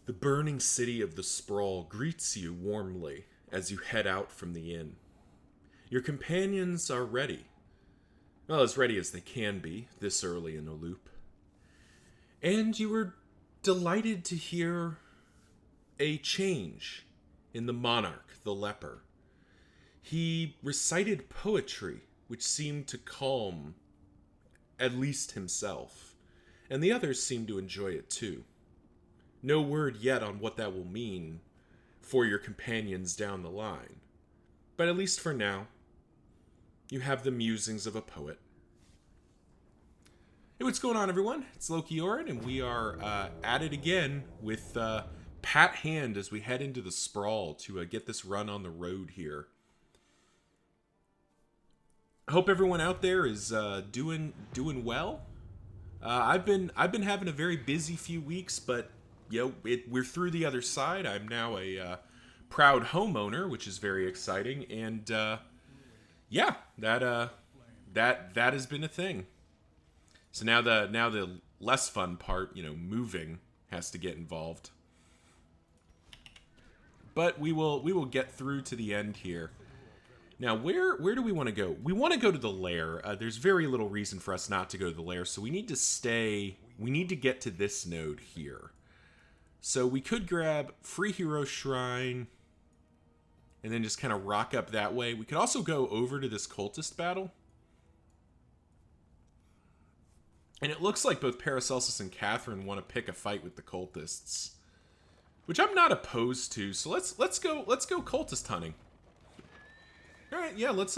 The burning city of the sprawl greets you warmly as you head out from the inn. Your companions are ready. Well, as ready as they can be this early in a loop. And you were delighted to hear a change in the monarch, the leper. He recited poetry which seemed to calm at least himself, and the others seemed to enjoy it too. No word yet on what that will mean for your companions down the line. But at least for now, you have the musings of a poet. Hey, what's going on, everyone? It's Loki Orin, and we are at it again with Pat Hand as we head into the sprawl to get this run on the road here. I hope everyone out there is doing well. I've been having a very busy few weeks, but we're through the other side. I'm now a proud homeowner, which is very exciting, and that has been a thing. So now the less fun part, moving, has to get involved. But we will get through to the end here. Now, where do we want to go? We want to go to the lair. There's very little reason for us not to go to the lair, so we need to stay. We need to get to this node here. So we could grab Free Hero Shrine and then just kind of rock up that way. We could also go over to this cultist battle. And it looks like both Paracelsus and Catherine want to pick a fight with the cultists, which I'm not opposed to. So let's go cultist hunting. All right, yeah, let's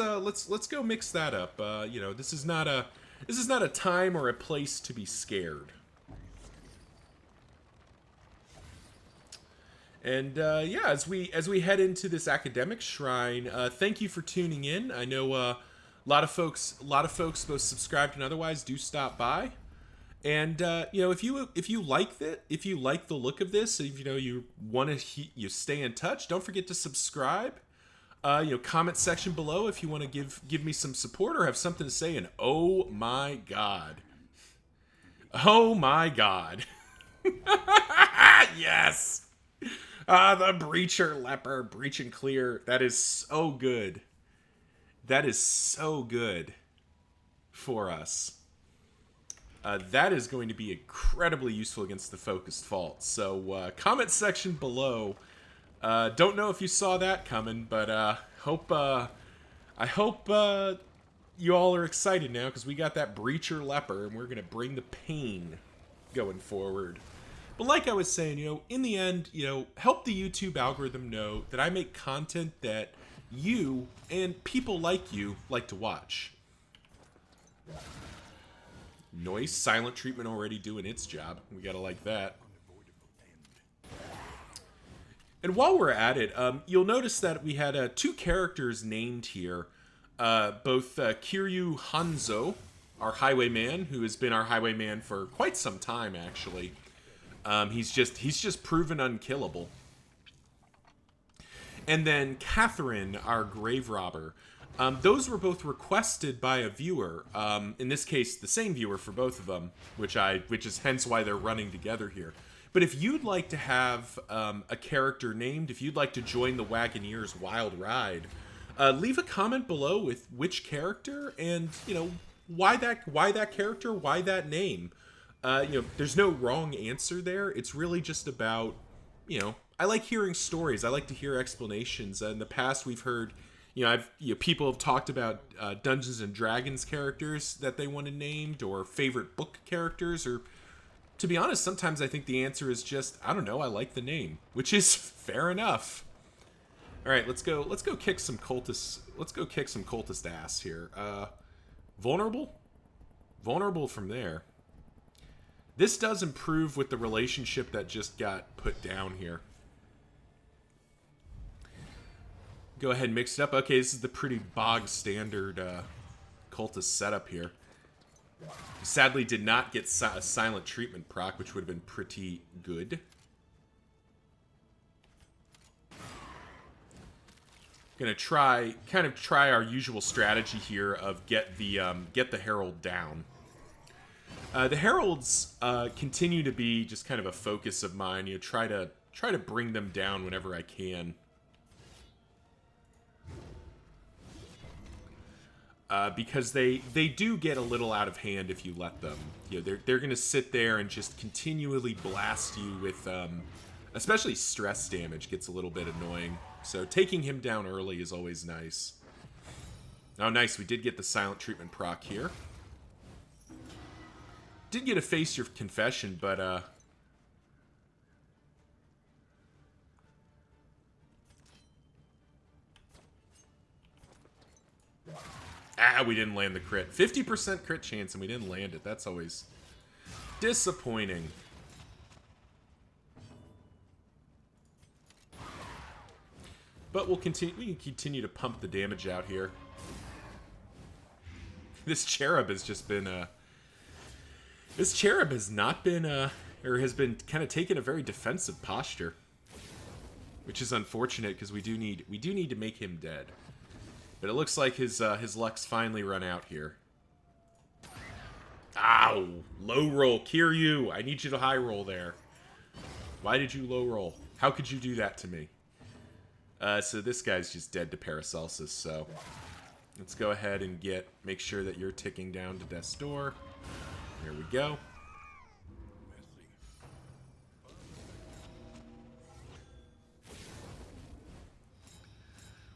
go mix that up. This is not a time or a place to be scared. And as we head into this academic shrine, thank you for tuning in. I know a lot of folks, both subscribed and otherwise, do stop by. And if you like the look of this, if you want to stay in touch, don't forget to subscribe. Comment section below if you want to give me some support or have something to say. And oh my god, yes. The Breacher Leper, Breach and Clear. That is so good. That is so good for us. That is going to be incredibly useful against the Focused Fault. So, comment section below. Don't know if you saw that coming, but I hope you all are excited now because we got that Breacher Leper, and we're going to bring the pain going forward. But like I was saying, in the end, help the YouTube algorithm know that I make content that you and people like you like to watch. Noise silent treatment already doing its job. We gotta like that. And while we're at it, you'll notice that we had two characters named here. Both Kiryu Hanzo, our highwayman, who has been our highwayman for quite some time, actually. He's just proven unkillable. And then Catherine, our grave robber. Those were both requested by a viewer. In this case, the same viewer for both of them, which is hence why they're running together here. But if you'd like to have a character named, if you'd like to join the Wagoneers' wild ride, leave a comment below with which character and why that character, why that name. There's no wrong answer there. It's really just about, I like hearing stories. I like to hear explanations. In the past, we've heard, people have talked about Dungeons and Dragons characters that they wanted named, or favorite book characters, or to be honest, sometimes I think the answer is just, I don't know, I like the name, which is fair enough. All right, let's go kick some cultists. Let's go kick some cultist ass here. Vulnerable from there. This does improve with the relationship that just got put down here. Go ahead and mix it up. Okay, this is the pretty bog standard cultist setup here. Sadly did not get a silent treatment proc, which would have been pretty good. Gonna try our usual strategy here of get the Herald down. The heralds continue to be just kind of a focus of mine. Try to bring them down whenever I can. Because they do get a little out of hand if you let them. They're going to sit there and just continually blast you with, especially stress damage gets a little bit annoying. So taking him down early is always nice. Oh, nice. We did get the silent treatment proc here. Did get to face your confession, but, we didn't land the crit. 50% crit chance and we didn't land it. That's always disappointing. But we can continue to pump the damage out here. This cherub has just been, this cherub has not been, or has been kind of taking a very defensive posture. Which is unfortunate because we do need to make him dead. But it looks like his luck's finally run out here. Ow! Low roll, Kiryu! I need you to high roll there. Why did you low roll? How could you do that to me? So this guy's just dead to Paracelsus, so let's go ahead and make sure that you're ticking down to death's door. There we go.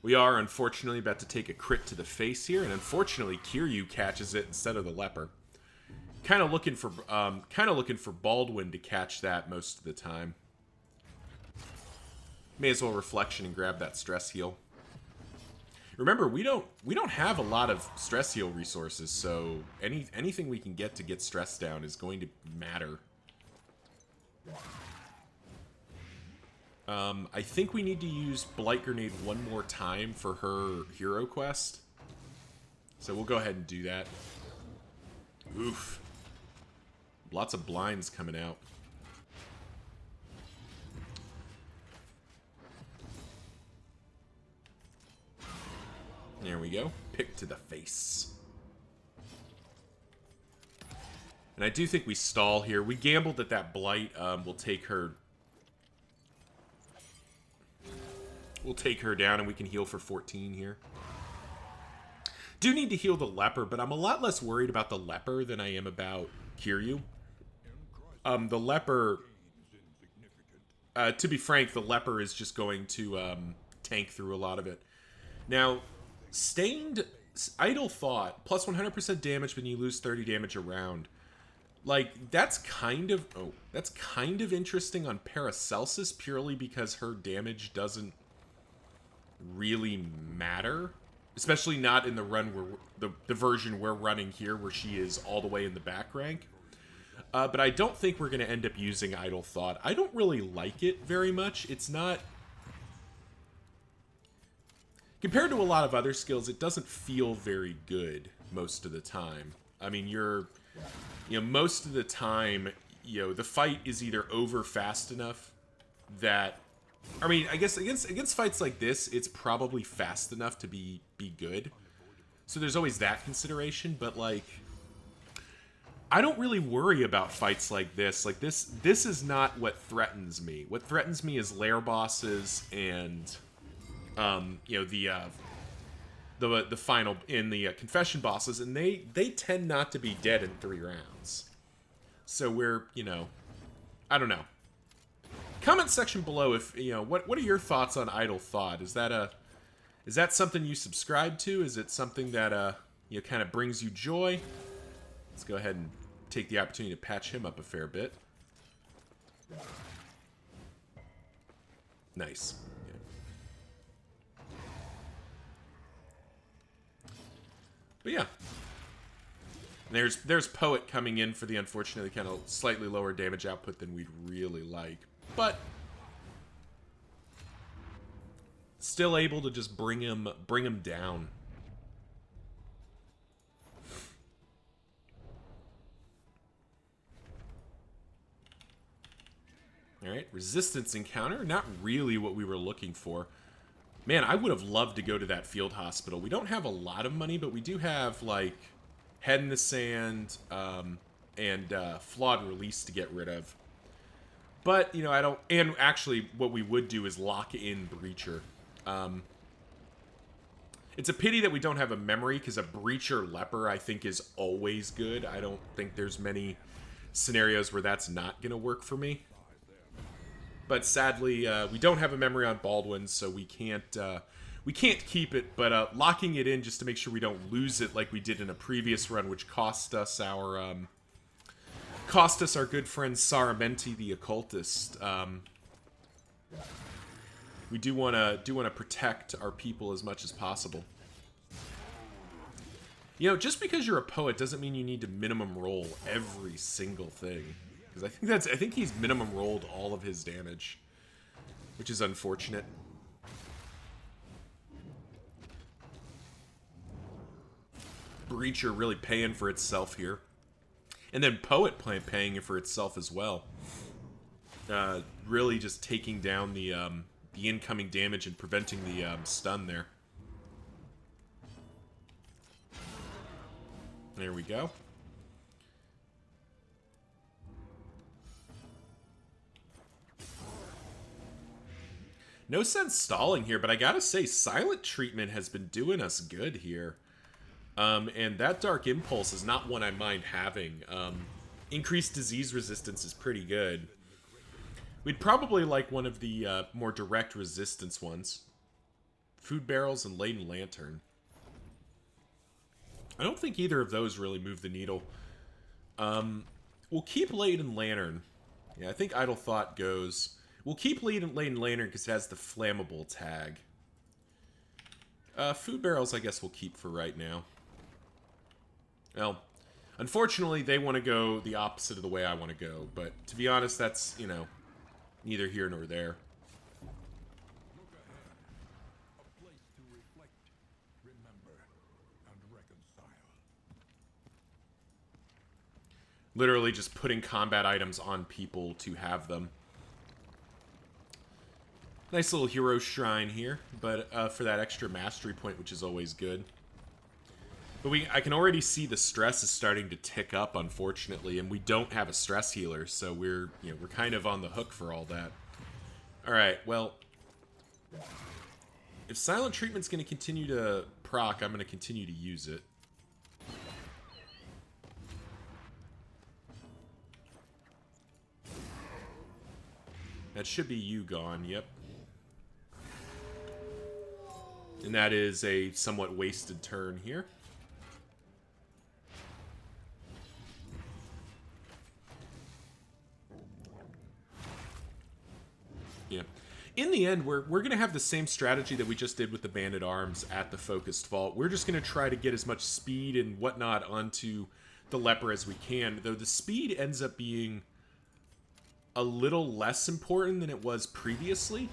We are, unfortunately, about to take a crit to the face here, and unfortunately, Kiryu catches it instead of the leper. Kind of looking for Baldwin to catch that most of the time. May as well reflection and grab that stress heal. Remember, we don't have a lot of stress heal resources, so anything we can get to get stress down is going to matter. I think we need to use Blight Grenade one more time for her hero quest. So we'll go ahead and do that. Oof. Lots of blinds coming out. There we go. Pick to the face. And I do think we stall here. We gambled that that Blight will take her... We'll take her down and we can heal for 14 here. Do need to heal the leper, but I'm a lot less worried about the leper than I am about Kiryu. The leper... to be frank, the leper is just going to tank through a lot of it. Now, Stained Idle Thought, plus 100% damage when you lose 30 damage a round. Like, that's kind of... Oh, that's kind of interesting on Paracelsus, purely because her damage doesn't really matter, especially not in the run where the version we're running here, where she is all the way in the back rank. But I don't think we're going to end up using Idle Thought. I don't really like it very much. It's not... Compared to a lot of other skills, it doesn't feel very good most of the time. I mean, most of the time, the fight is either over fast enough that... I mean, I guess against fights like this, it's probably fast enough to be good. So there's always that consideration, but like, I don't really worry about fights like this. Like this is not what threatens me. What threatens me is lair bosses and the final in the confession bosses, and they tend not to be dead in 3 rounds. So we're, I don't know. Comment section below if what are your thoughts on Idle Thought? Is that something you subscribe to? Is it something that kind of brings you joy? Let's go ahead and take the opportunity to patch him up a fair bit. Nice. Okay. But yeah. There's Poet coming in for the unfortunately kind of slightly lower damage output than we'd really like. But still able to just bring him down. Alright, resistance encounter. Not really what we were looking for. Man, I would have loved to go to that field hospital. We don't have a lot of money, but we do have, like, Head in the Sand, and Flawed Release to get rid of. But, you know, I don't... And actually, what we would do is lock in Breacher. It's a pity that we don't have a memory, because a Breacher Leper, I think, is always good. I don't think there's many scenarios where that's not going to work for me. But sadly, we don't have a memory on Baldwin, so we can't keep it. But locking it in just to make sure we don't lose it like we did in a previous run, which cost us our good friend Saramenti the Occultist. We do want to protect our people as much as possible. You know, just because you're a poet doesn't mean you need to minimum roll every single thing. Because I think he's minimum rolled all of his damage, which is unfortunate. Breacher really paying for itself here. And then Poet paying for itself as well. Really just taking down the incoming damage and preventing the stun there. There we go. No sense stalling here, but I gotta say, Silent Treatment has been doing us good here. And that Dark Impulse is not one I mind having. Increased disease resistance is pretty good. We'd probably like one of the more direct resistance ones. Food Barrels and Laden Lantern. I don't think either of those really move the needle. We'll keep Laden Lantern. Yeah, I think Idle Thought goes. We'll keep Laden Lantern because it has the flammable tag. Food Barrels, I guess we'll keep for right now. Well, unfortunately, they want to go the opposite of the way I want to go. But to be honest, that's, you know, neither here nor there. Literally just putting combat items on people to have them. Nice little hero shrine here, but for that extra mastery point, which is always good. But I can already see the stress is starting to tick up, unfortunately, and we don't have a stress healer, so we're kind of on the hook for all that. All right, well, if Silent Treatment's going to continue to proc, I'm going to continue to use it. That should be you gone, yep. And that is a somewhat wasted turn here. Yeah. In the end, we're going to have the same strategy that we just did with the Banded Arms at the Focused Vault. We're just going to try to get as much speed and whatnot onto the Leper as we can, though the speed ends up being a little less important than it was previously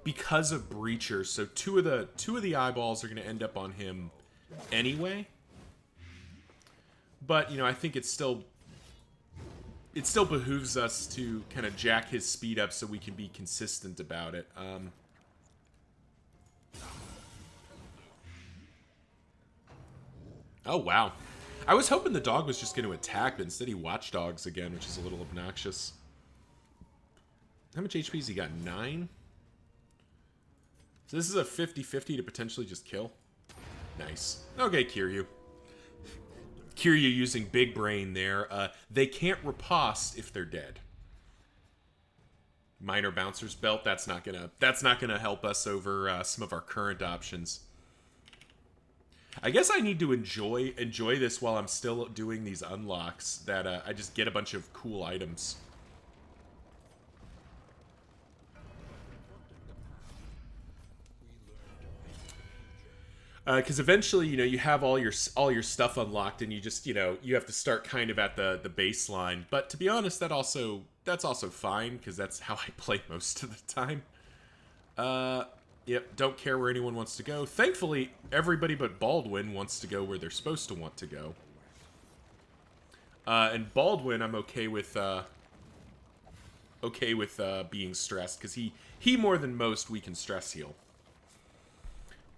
because of Breacher. So two of the eyeballs are going to end up on him anyway. But, you know, I think it still behooves us to kind of jack his speed up so we can be consistent about it. Oh, wow. I was hoping the dog was just going to attack, but instead he watchdogs again, which is a little obnoxious. How much HP has he got? 9? So this is a 50-50 to potentially just kill. Nice. Okay, Kiryu. Kiryu using big brain there. They can't riposte if they're dead. Minor Bouncer's Belt. That's not gonna help us over some of our current options. I guess I need to enjoy this while I'm still doing these unlocks. That I just get a bunch of cool items. Because eventually, you know, you have all your stuff unlocked, and you just, you know, you have to start kind of at the baseline. But to be honest, that's also fine, because that's how I play most of the time. Yep, don't care where anyone wants to go. Thankfully, everybody but Baldwin wants to go where they're supposed to want to go. And Baldwin, I'm okay with being stressed, because he more than most we can stress heal.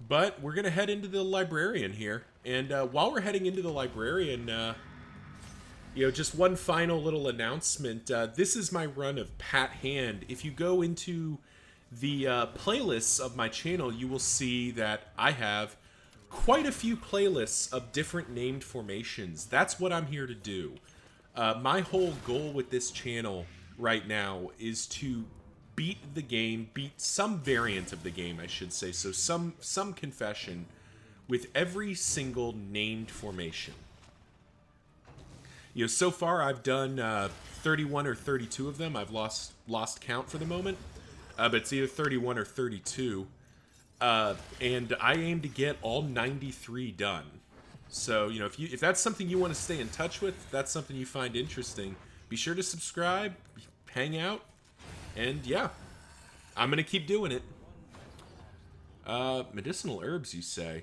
But we're going to head into the Librarian here. And while we're heading into the Librarian, Just one final little announcement. This is my run of Pat Hand. If you go into the playlists of my channel, you will see that I have quite a few playlists of different named formations. That's what I'm here to do. My whole goal with this channel right now is to beat the game, beat some variant of the game, I should say. So some confession with every single named formation. So far I've done 31 or 32 of them. I've lost count for the moment, but it's either 31 or 32. And I aim to get all 93 done. So, if that's something you want to stay in touch with, if that's something you find interesting, be sure to subscribe, hang out, and yeah, I'm going to keep doing it. Medicinal herbs, you say?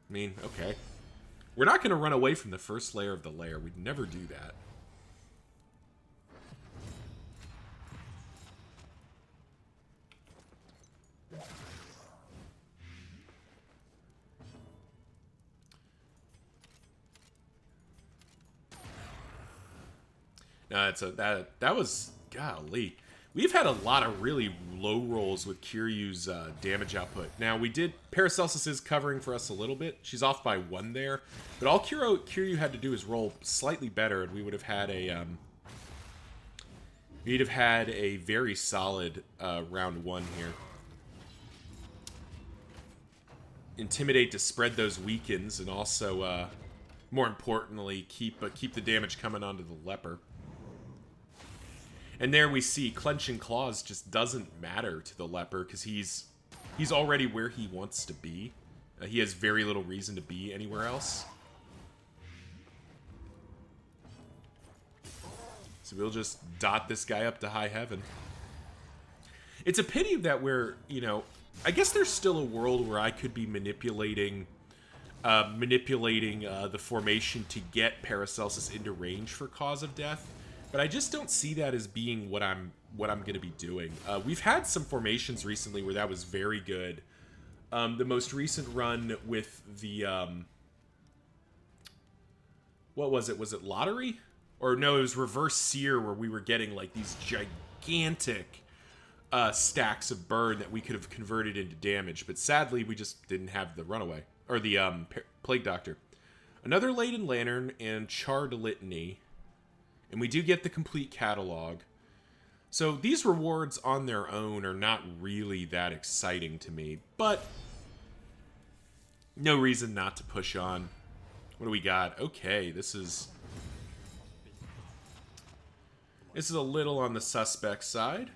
I mean, okay. We're not going to run away from the first layer of the lair. We'd never do that. No, that was, golly. We've had a lot of really low rolls with Kiryu's damage output. Now, Paracelsus is covering for us a little bit. She's off by 1 there. But all Kiryu had to do is roll slightly better, and we would have had a very solid round 1 here. Intimidate to spread those weakens, and also, more importantly, keep the damage coming onto the leper. And there we see Clenching Claws just doesn't matter to the leper because he's already where he wants to be. He has very little reason to be anywhere else. So we'll just dot this guy up to high heaven. It's a pity that I guess there's still a world where I could be manipulating the formation to get Paracelsus into range for Cause of Death. But I just don't see that as being what I'm going to be doing. We've had some formations recently where that was very good. The most recent run with the what was it? Was it Lottery? Or no, it was Reverse Seer, where we were getting like these gigantic stacks of burn that we could have converted into damage. But sadly, we just didn't have the Runaway or the Plague Doctor. Another Laden Lantern and Charred Litany. And we do get the complete catalog. So these rewards on their own are not really that exciting to me. But no reason not to push on. What do we got? Okay, this is a little on the suspect side.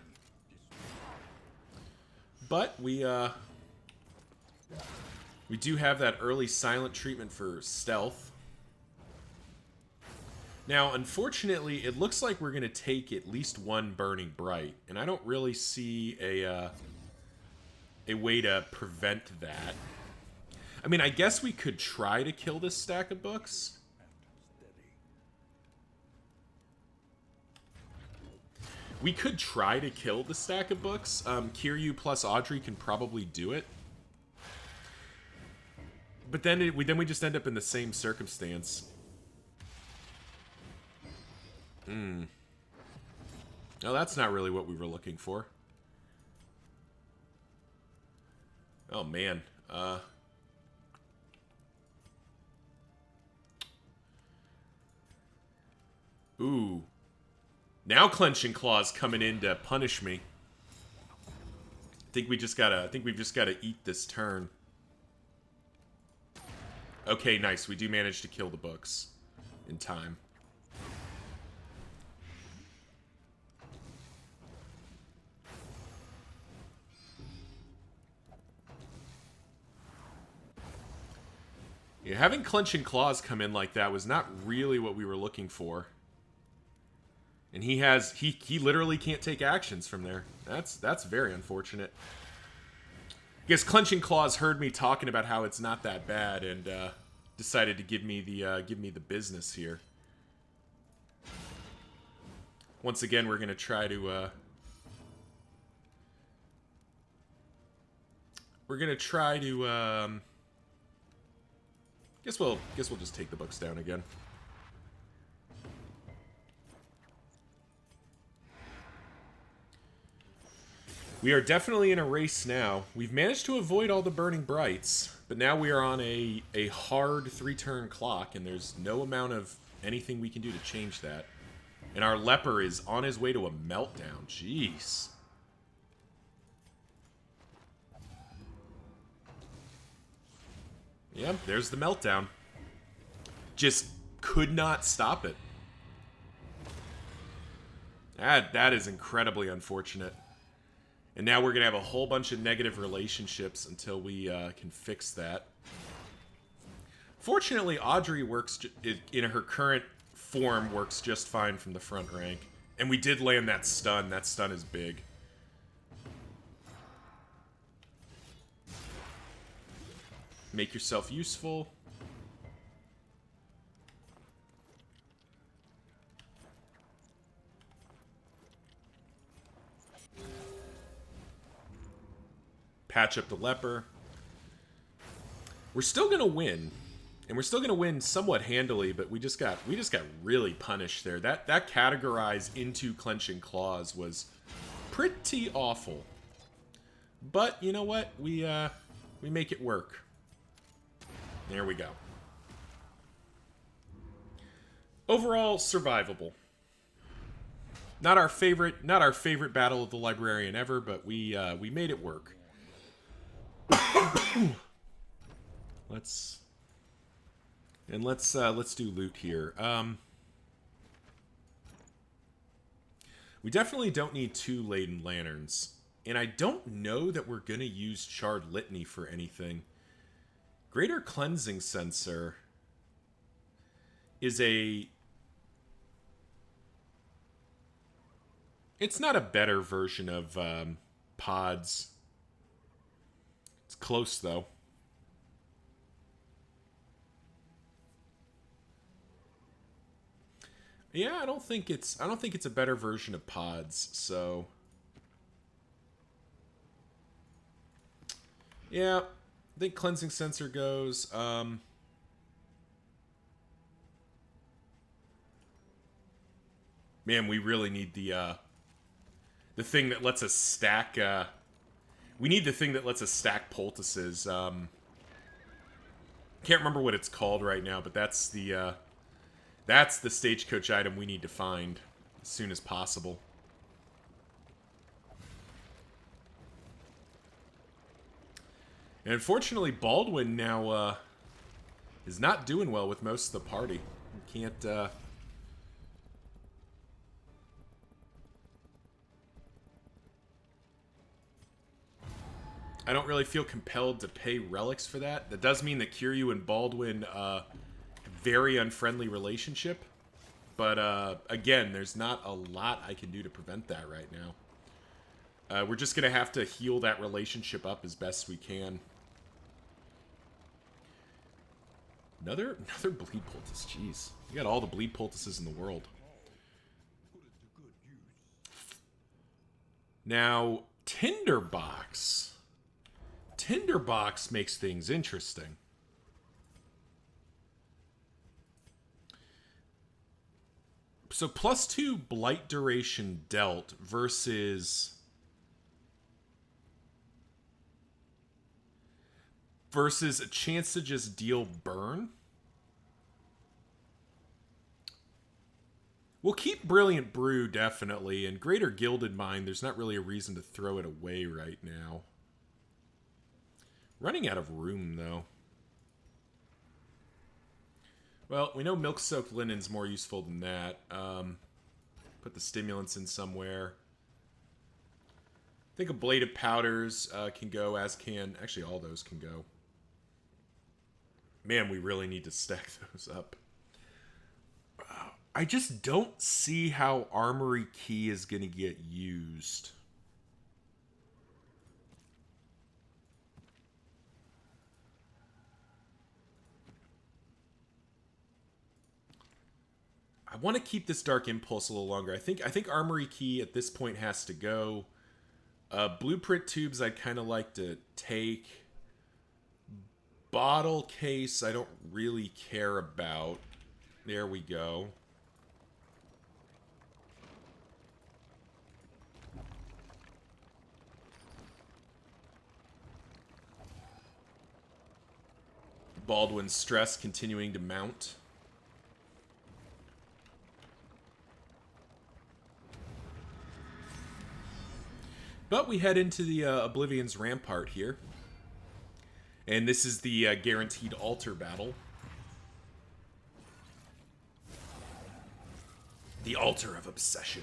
But we do have that early silent treatment for stealth. Now, unfortunately, it looks like we're going to take at least 1 Burning Bright, and I don't really see a way to prevent that. I mean, I guess we could try to kill this stack of books. We could try to kill the stack of books. Kiryu plus Audrey can probably do it. But then we just end up in the same circumstance. No, that's not really what we were looking for. Oh, man. Ooh. Now Clenching Claw's coming in to punish me. I think we've just gotta eat this turn. Okay, nice. We do manage to kill the books in time. Yeah, having Clenching Claws come in like that was not really what we were looking for. And he literally can't take actions from there. That's very unfortunate. I guess Clenching Claws heard me talking about how it's not that bad and decided to give me the business here. Once again, we're gonna try to Guess we'll just take the books down again. We are definitely in a race now. We've managed to avoid all the burning brights, but now we are on a hard 3-turn clock, and there's no amount of anything we can do to change that. And our leper is on his way to a meltdown. Jeez. Yep, there's the meltdown. Just could not stop it. That is incredibly unfortunate. And now we're going to have a whole bunch of negative relationships until we can fix that. Fortunately, Audrey works in her current form works just fine from the front rank. And we did land that stun. That stun is big. Make yourself useful. Patch up the leper. We're still gonna win, and we're still gonna win somewhat handily. But we just got really punished there. That categorize into clenching claws was pretty awful. But you know what? We make it work. There we go. Overall, survivable. Not our favorite battle of the librarian ever, but we made it work. Let's do loot here. We definitely don't need 2 laden lanterns, and I don't know that we're gonna use Charred Litany for anything. Greater Cleansing Sensor is it's not a better version of pods. It's close though. Yeah, I don't think it's a better version of pods, so yeah, I think Cleansing Sensor goes. Man, we really need the thing that lets us stack. We need the thing that lets us stack poultices. Can't remember what it's called right now, but that's the stagecoach item we need to find as soon as possible. And unfortunately, Baldwin now is not doing well with most of the party. He can't. I don't really feel compelled to pay relics for that. That does mean that Kiryu and Baldwin have a very unfriendly relationship. But again, there's not a lot I can do to prevent that right now. We're just going to have to heal that relationship up as best we can. Another bleed poultice. Jeez. You got all the bleed poultices in the world. Now, Tinderbox. Tinderbox makes things interesting. So +2 blight duration dealt versus a chance to just deal burn. We'll keep Brilliant Brew, definitely, and Greater Gilded Mind, there's not really a reason to throw it away right now. Running out of room, though. Well, we know Milk-Soaked Linen's more useful than that. Put the stimulants in somewhere. I think Ablative Powders can go, as can... Actually, all those can go. Man, we really need to stack those up. I just don't see how Armory Key is going to get used. I want to keep this Dark Impulse a little longer. I think Armory Key at this point has to go. Blueprint Tubes I'd kind of like to take. Bottle Case I don't really care about. There we go. Baldwin's stress continuing to mount. But we head into the Oblivion's Rampart here. And this is the guaranteed altar battle. The Altar of Obsession.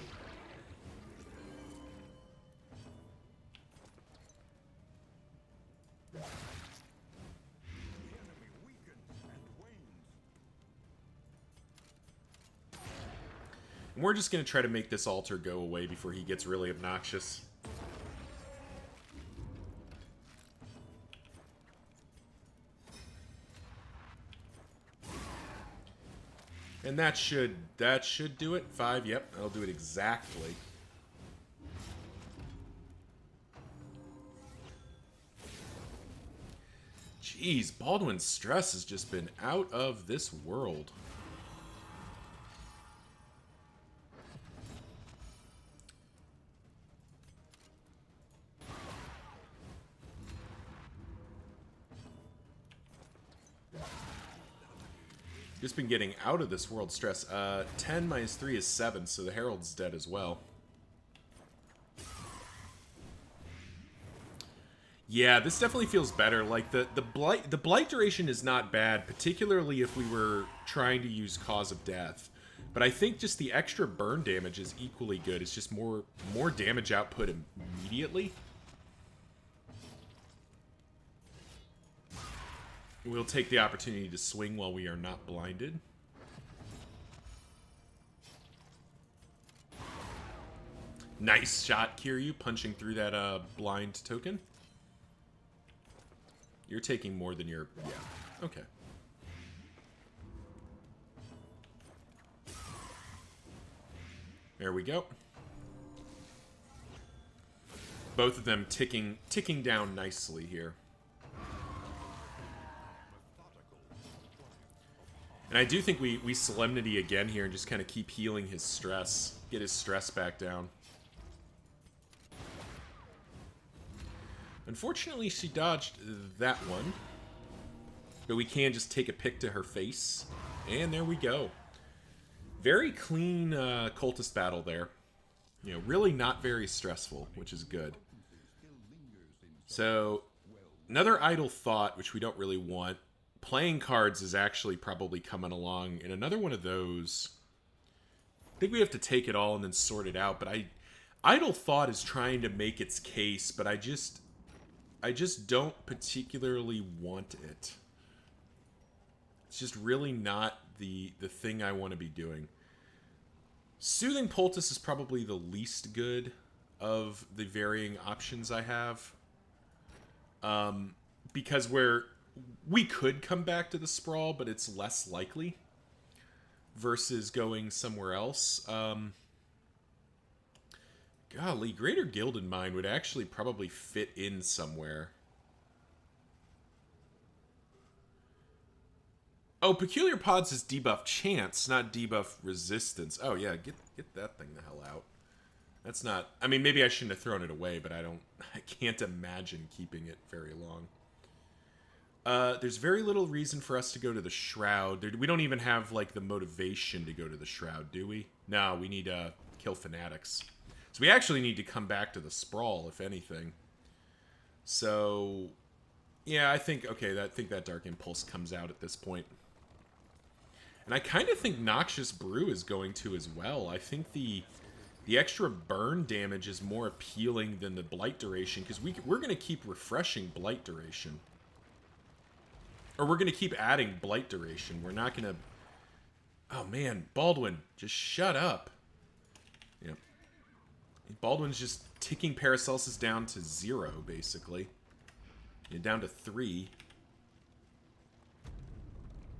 And we're just going to try to make this altar go away before he gets really obnoxious. And that should do it. 5, yep, that'll do it exactly. Jeez, Baldwin's stress has just been out of this world. Just been getting out of this world stress. 10 minus 3 is 7, so the Herald's dead as well. Yeah, this definitely feels better. Like, the blight duration is not bad, particularly if we were trying to use Cause of Death. But I think just the extra burn damage is equally good. It's just more damage output immediately. We'll take the opportunity to swing while we are not blinded. Nice shot, Kiryu, punching through that blind token. You're taking more than your... Yeah, okay. There we go. Both of them ticking down nicely here. And I do think we Solemnity again here and just kind of keep healing his stress. Get his stress back down. Unfortunately, she dodged that one. But we can just take a pick to her face. And there we go. Very clean cultist battle there. You know, really not very stressful, which is good. So, another idle thought, which we don't really want. Playing cards is actually probably coming along, and another one of those. I think we have to take it all and then sort it out, but idle thought is trying to make its case, but I just don't particularly want it. It's just really not the thing I want to be doing. Soothing Poultice is probably the least good of the varying options I have. Because we could come back to the Sprawl, but it's less likely versus going somewhere else. Golly, Greater Gilded Mind would actually probably fit in somewhere. Oh, Peculiar Pods is debuff chance, not debuff resistance. Oh yeah, get that thing the hell out. That's not... I mean, maybe I shouldn't have thrown it away, but I can't imagine keeping it very long. There's very little reason for us to go to the Shroud. We don't even have, like, the motivation to go to the Shroud, do we? No, we need to kill Fanatics. So we actually need to come back to the Sprawl, if anything. So, yeah, I think that Dark Impulse comes out at this point. And I kind of think Noxious Brew is going to as well. I think the extra burn damage is more appealing than the Blight duration, because we're going to keep refreshing Blight duration. Or we're going to keep adding Blight duration. We're not going to... Oh, man. Baldwin, just shut up. Yeah. Baldwin's just ticking Paracelsus down to 0, basically. Yeah, down to 3.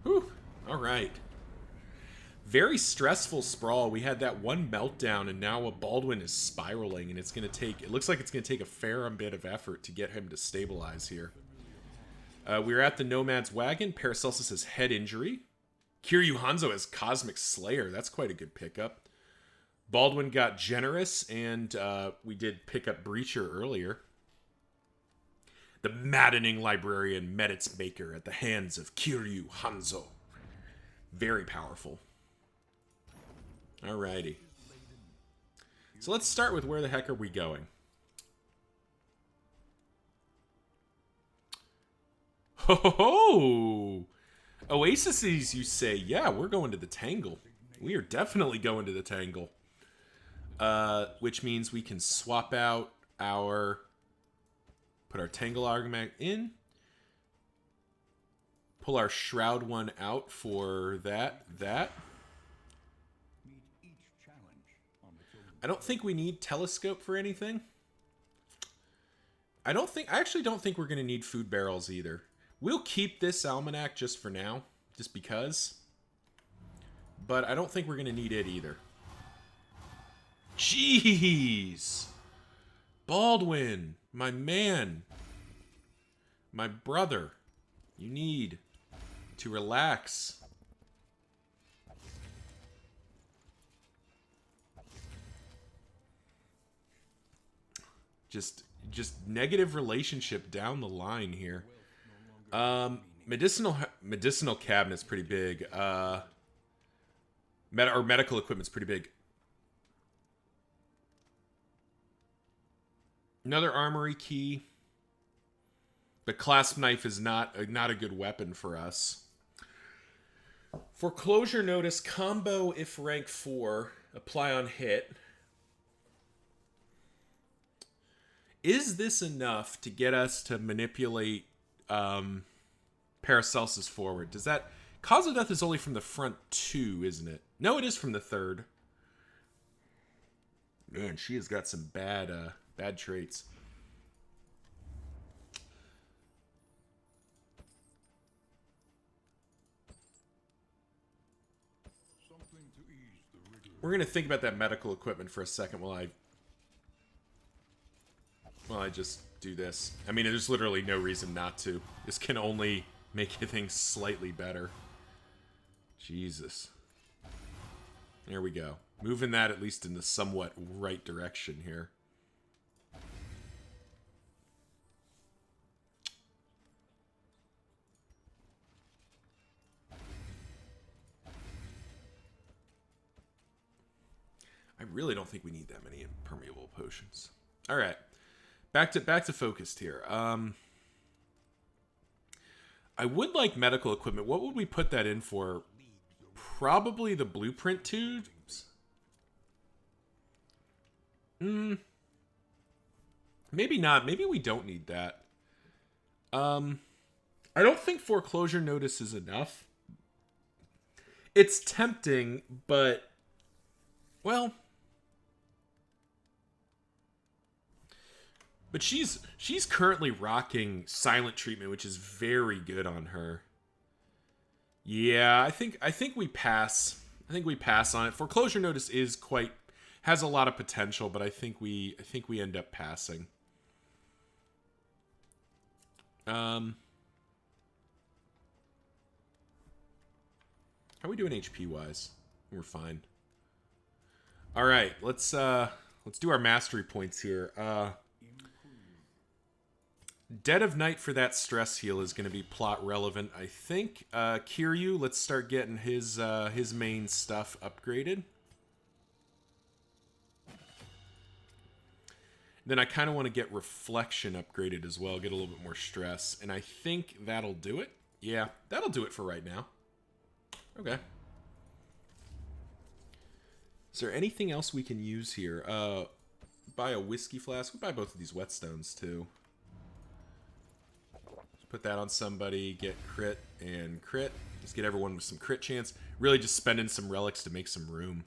Whew. All right. Very stressful Sprawl. We had that one meltdown, and now a Baldwin is spiraling, and it's going to take... It looks like it's going to take a fair bit of effort to get him to stabilize here. We're at the Nomad's Wagon. Paracelsus has head injury. Kiryu Hanzo has Cosmic Slayer. That's quite a good pickup. Baldwin got Generous, and we did pick up Breacher earlier. The maddening librarian met its maker at the hands of Kiryu Hanzo. Very powerful. Alrighty. So let's start with where the heck are we going? Ho ho ho! Oases, you say? Yeah, we're going to the Tangle. We are definitely going to the Tangle. Which means we can swap out our... Put our Tangle argument in. Pull our Shroud one out for that. I don't think we need Telescope for anything. I actually don't think we're going to need Food Barrels either. We'll keep this Almanac just for now, just because. But I don't think we're going to need it either. Jeez! Baldwin, my man. My brother. You need to relax. Just negative relationship down the line here. Medicinal cabinet's pretty big. Medical equipment's pretty big. Another armory key. The clasp knife is not a good weapon for us. Foreclosure notice combo if rank 4. Apply on hit. Is this enough to get us to manipulate Paracelsus forward? Does that... Cause of death is only from the front 2, isn't it? No, it is from the 3rd. Man, she has got some bad traits. We're going to think about that medical equipment for a second while I just do this. I mean, there's literally no reason not to. This can only make things slightly better. Jesus. There we go. Moving that at least in the somewhat right direction here. I really don't think we need that many impermeable potions. All right. Back to focused here. I would like medical equipment. What would we put that in for? Probably the blueprint tubes. Maybe not. Maybe we don't need that. I don't think foreclosure notice is enough. It's tempting, but well, but she's currently rocking silent treatment, which is very good on her. Yeah, I think we pass. I think we pass on it. Foreclosure notice has a lot of potential, but I think we end up passing. How are we doing HP wise? We're fine. All right, let's do our mastery points here. Dead of Night for that stress heal is going to be plot relevant, I think. Kiryu, let's start getting his main stuff upgraded. Then I kind of want to get Reflection upgraded as well, get a little bit more stress. And I think that'll do it. Yeah, that'll do it for right now. Okay. Is there anything else we can use here? Buy a whiskey flask. We buy both of these whetstones too. Put that on somebody, get crit and crit. Just get everyone with some crit chance. Really just spending some relics to make some room.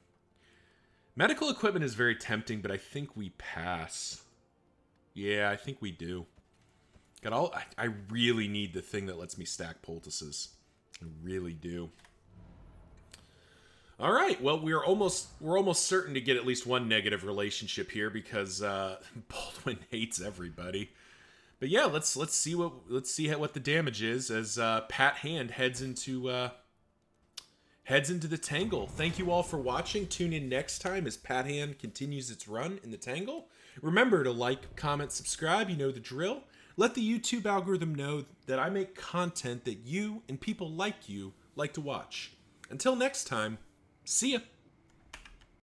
Medical equipment is very tempting, but I think we pass. Yeah, I think we do. I really need the thing that lets me stack poultices. I really do. All right, well, we're almost certain to get at least one negative relationship here because Baldwin hates everybody. But yeah, let's see what the damage is as Pat Hand heads into the Tangle. Thank you all for watching. Tune in next time as Pat Hand continues its run in the Tangle. Remember to like, comment, subscribe. You know the drill. Let the YouTube algorithm know that I make content that you and people like you like to watch. Until next time, see ya.